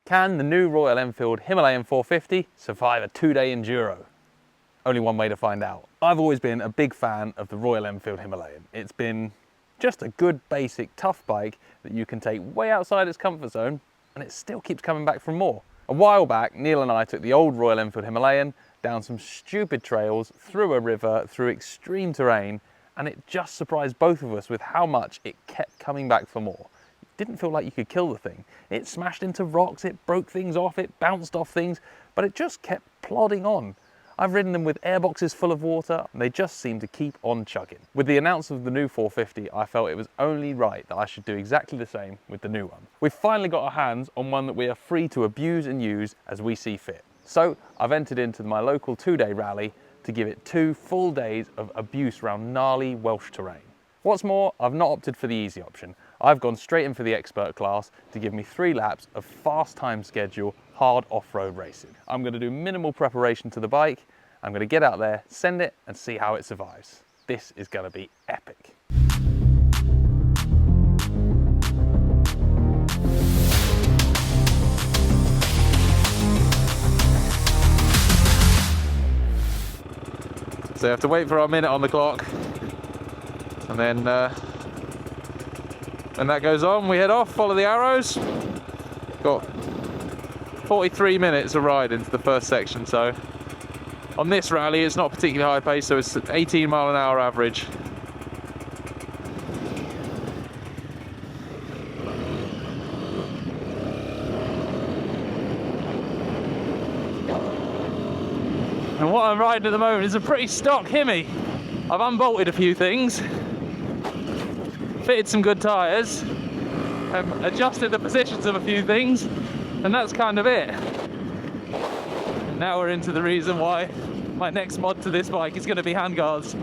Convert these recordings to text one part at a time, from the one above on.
Can the new Royal Enfield Himalayan 450 survive a 2-day enduro? Only one way to find out. I've always been a big fan of the Royal Enfield Himalayan. It's been just a good, basic, tough bike that you can take way outside its comfort zone and it still keeps coming back for more. A while back, Neil and I took the old Royal Enfield Himalayan down some stupid trails, through a river, through extreme terrain, and it just surprised both of us with how much it kept coming back for more. Didn't feel like you could kill the thing. It smashed into rocks, it broke things off, it bounced off things, but it just kept plodding on. I've ridden them with airboxes full of water, and they just seem to keep on chugging. With the announcement of the new 450, I felt it was only right that I should do exactly the same with the new one. We've finally got our hands on one that we are free to abuse and use as we see fit. So I've entered into my local 2-day rally to give it 2 full days of abuse around gnarly Welsh terrain. What's more, I've not opted for the easy option. I've gone straight in for the expert class to give me 3 laps of fast time schedule, hard off-road racing. I'm going to do minimal preparation to the bike. I'm going to get out there, send it, and see how it survives. This is going to be epic. So you have to wait for our minute on the clock. And then when that goes on, we head off, follow the arrows. Got 43 minutes of ride into the first section, so on this rally it's not particularly high pace, so it's 18 mile an hour average. And what I'm riding at the moment is a pretty stock Himi. I've unbolted a few things, fitted some good tyres, adjusted the positions of a few things, and that's kind of it. And now we're into the reason why my next mod to this bike is going to be handguards.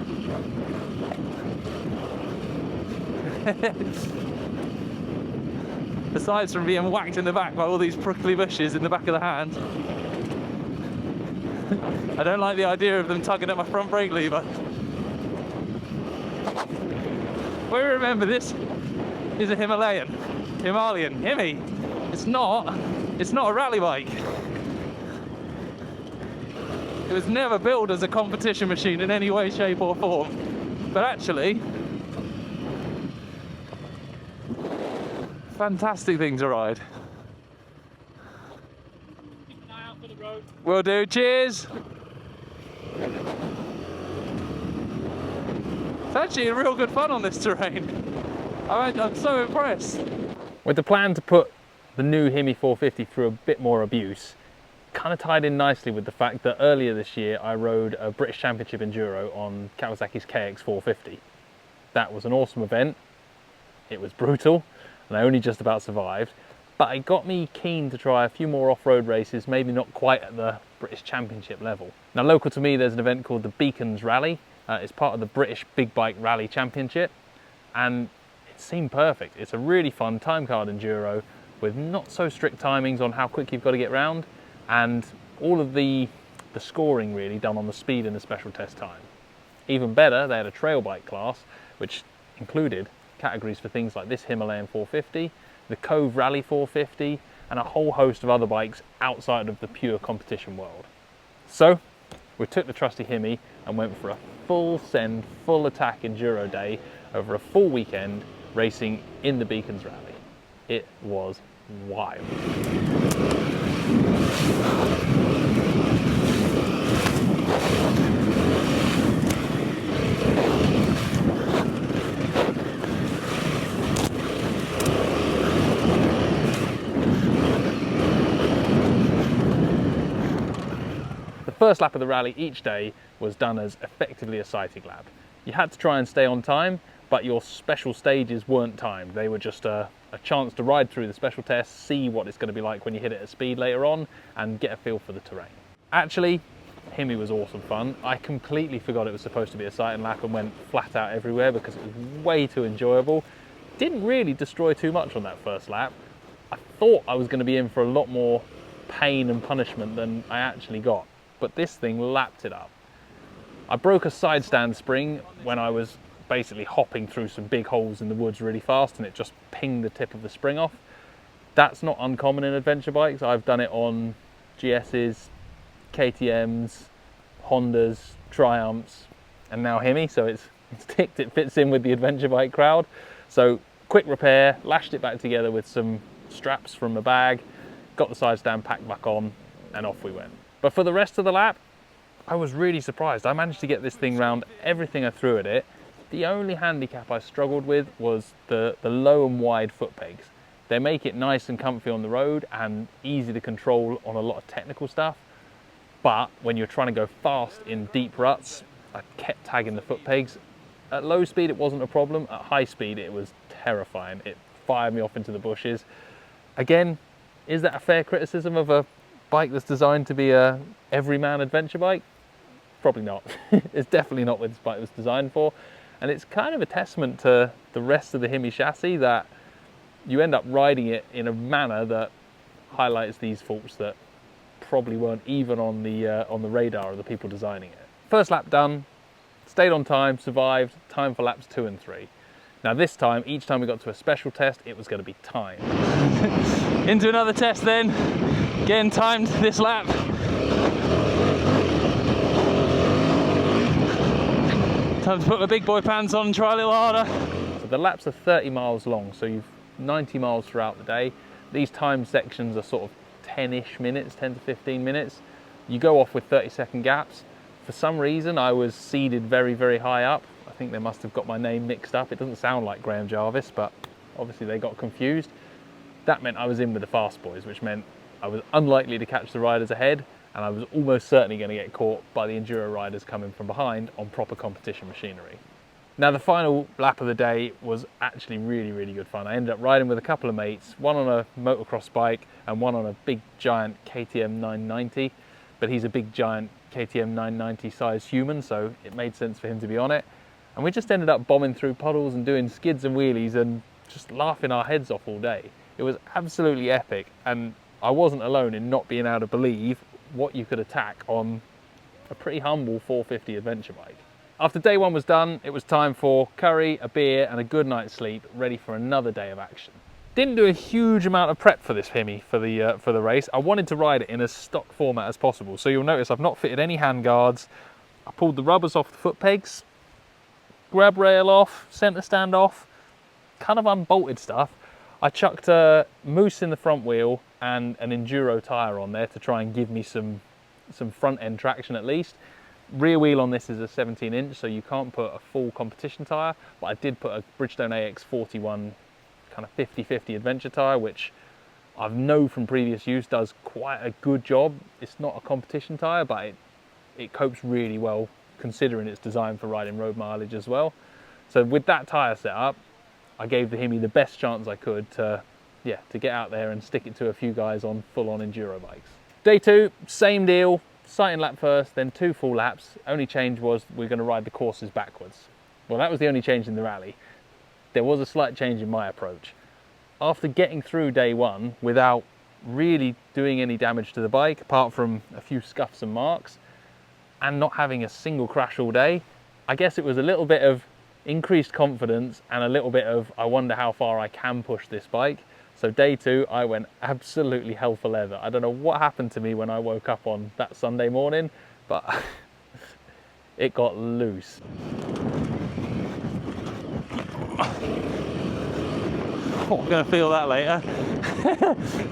Aside from being whacked in the back by all these prickly bushes in the back of the hand, I don't like the idea of them tugging at my front brake lever. We remember this is a Himalayan, Himi. It's not a rally bike. It was never built as a competition machine in any way, shape or form. But actually, fantastic thing to ride. Keep an eye out for the road. Will do, cheers! It's actually real good fun on this terrain. I'm so impressed. With the plan to put the new Himi 450 through a bit more abuse, kind of tied in nicely with the fact that earlier this year I rode a British Championship Enduro on Kawasaki's KX 450. That was an awesome event. It was brutal and I only just about survived, but it got me keen to try a few more off-road races, maybe not quite at the British Championship level. Now local to me there's an event called the Beacons Rally. It's part of the British Big Bike Rally Championship and it seemed perfect. It's a really fun time card enduro with not so strict timings on how quick you've got to get round, and all of the scoring really done on the speed and the special test time. Even better, they had a trail bike class which included categories for things like this Himalayan 450, the Cove Rally 450 and a whole host of other bikes outside of the pure competition world. So we took the trusty Himi and went for a full send, full attack enduro day over a full weekend racing in the Beacons Rally. It was wild. The first lap of the rally each day was done as effectively a sighting lap. You had to try and stay on time, but your special stages weren't timed. They were just a chance to ride through the special tests, see what it's going to be like when you hit it at speed later on, and get a feel for the terrain. Actually, Himi was awesome fun. I completely forgot it was supposed to be a sighting lap and went flat out everywhere because it was way too enjoyable. Didn't really destroy too much on that first lap. I thought I was going to be in for a lot more pain and punishment than I actually got, but this thing lapped it up. I broke a side stand spring when I was basically hopping through some big holes in the woods really fast and it just pinged the tip of the spring off. That's not uncommon in adventure bikes. I've done it on GS's, KTM's, Hondas, Triumphs, and now Hemi, so it's ticked, it fits in with the adventure bike crowd. So quick repair, lashed it back together with some straps from the bag, got the side stand packed back on, and off we went. But for the rest of the lap, I was really surprised. I managed to get this thing round everything I threw at it. The only handicap I struggled with was the low and wide foot pegs. They make it nice and comfy on the road and easy to control on a lot of technical stuff. But when you're trying to go fast in deep ruts, I kept tagging the foot pegs. At low speed, it wasn't a problem. At high speed, it was terrifying. It fired me off into the bushes. Again, is that a fair criticism of a bike that's designed to be a everyman adventure bike? Probably not. It's definitely not what this bike was designed for. And it's kind of a testament to the rest of the Hemi chassis that you end up riding it in a manner that highlights these faults that probably weren't even on the radar of the people designing it. First lap done, stayed on time, survived, time for laps 2 and 3. Now this time, each time we got to a special test, it was going to be timed. Into another test then, again timed this lap. Time to put my big boy pants on and try a little harder. So the laps are 30 miles long, so you've 90 miles throughout the day. These time sections are sort of 10-ish minutes, 10 to 15 minutes. You go off with 30-second gaps. For some reason, I was seeded very, very high up. I think they must have got my name mixed up. It doesn't sound like Graham Jarvis, but obviously they got confused. That meant I was in with the fast boys, which meant I was unlikely to catch the riders ahead, and I was almost certainly going to get caught by the enduro riders coming from behind on proper competition machinery. Now the final lap of the day was actually really, really good fun. I ended up riding with a couple of mates, one on a motocross bike and one on a big giant KTM 990, but he's a big giant KTM 990 size human, so it made sense for him to be on it. And we just ended up bombing through puddles and doing skids and wheelies and just laughing our heads off all day. It was absolutely epic, and I wasn't alone in not being able to believe what you could attack on a pretty humble 450 adventure bike. After day 1 was done, it was time for curry, a beer and a good night's sleep, ready for another day of action. Didn't do a huge amount of prep for this Hemi for the race. I wanted to ride it in as stock format as possible. So you'll notice I've not fitted any hand guards. I pulled the rubbers off the foot pegs, grab rail off, center stand off, kind of unbolted stuff. I chucked a mousse in the front wheel and an enduro tyre on there to try and give me some front end traction at least. Rear wheel on this is a 17-inch, so you can't put a full competition tyre, but I did put a Bridgestone AX41 kind of 50-50 adventure tyre, which I've known from previous use does quite a good job. It's not a competition tyre, but it copes really well considering it's designed for riding road mileage as well. So with that tyre setup, I gave the Hemi the best chance I could to get out there and stick it to a few guys on full-on enduro bikes. Day 2, same deal, sighting lap first, then 2 full laps. Only change was we're going to ride the courses backwards. Well, that was the only change in the rally. There was a slight change in my approach. After getting through day 1 without really doing any damage to the bike, apart from a few scuffs and marks, and not having a single crash all day, I guess it was a little bit of increased confidence and a little bit of, I wonder how far I can push this bike. So day 2, I went absolutely hell for leather. I don't know what happened to me when I woke up on that Sunday morning, but it got loose. Oh, I'm gonna feel that later.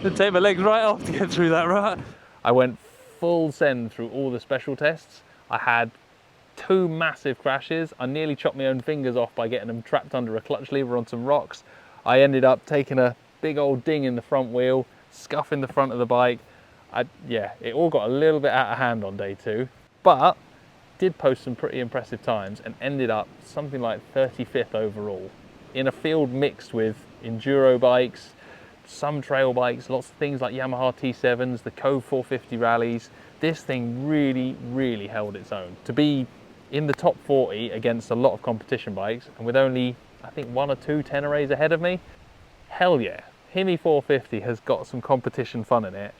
I'll take my legs right off to get through that rut. I went full send through all the special tests. I had 2 massive crashes. I nearly chopped my own fingers off by getting them trapped under a clutch lever on some rocks. I ended up taking a big old ding in the front wheel, scuffing the front of the bike. It all got a little bit out of hand on day 2, but did post some pretty impressive times and ended up something like 35th overall in a field mixed with enduro bikes, some trail bikes, lots of things like Yamaha T7s, the Cove 450 rallies. This thing really, really held its own. To be in the top 40 against a lot of competition bikes and with only, I think, 1 or 2 Tenerés ahead of me, hell yeah. Hemi 450 has got some competition fun in it.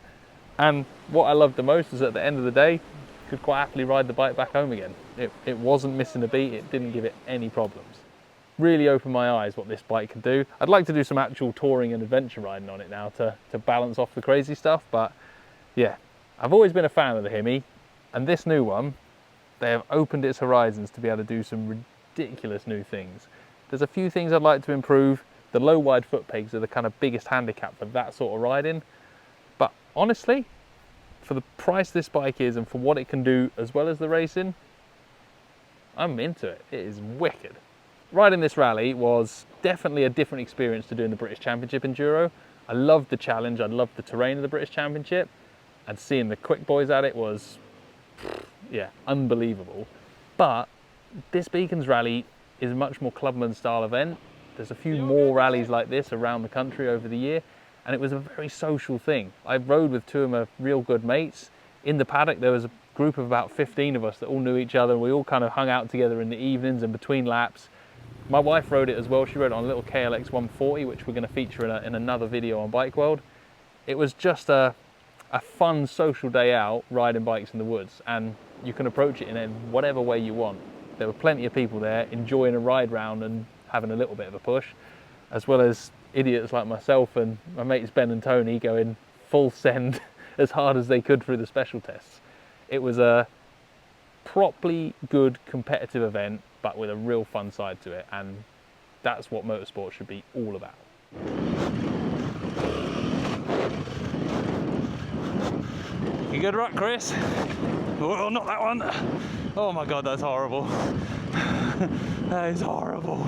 And what I loved the most is at the end of the day, could quite happily ride the bike back home again. It wasn't missing a beat, it didn't give it any problems. really opened my eyes what this bike can do. I'd like to do some actual touring and adventure riding on it now to balance off the crazy stuff, but yeah, I've always been a fan of the Himi, and this new one, they have opened its horizons to be able to do some ridiculous new things. There's a few things I'd like to improve. The low wide foot pegs are the kind of biggest handicap for that sort of riding, but honestly, for the price this bike is and for what it can do as well as the racing, I'm into it. It is wicked. Riding this rally was definitely a different experience to doing the British Championship Enduro. I loved the challenge, I loved the terrain of the British Championship, and seeing the quick boys at it was, yeah, unbelievable. But this Beacons rally is a much more clubman style event. There's a few more rallies like this around the country over the year, and it was a very social thing. I rode with two of my real good mates. In the paddock there was a group of about 15 of us that all knew each other, and we all kind of hung out together in the evenings and between laps. My wife rode it as well. She rode it on a little KLX 140, which we're going to feature in another video on Bike World. It was just a fun social day out riding bikes in the woods, and you can approach it in whatever way you want. There were plenty of people there enjoying a ride round and having a little bit of a push, as well as idiots like myself and my mates Ben and Tony going full send as hard as they could through the special tests. It was a properly good competitive event, but with a real fun side to it, and that's what motorsport should be all about. You good rut, Chris? Oh, not that one. Oh my God, that's horrible. That is horrible.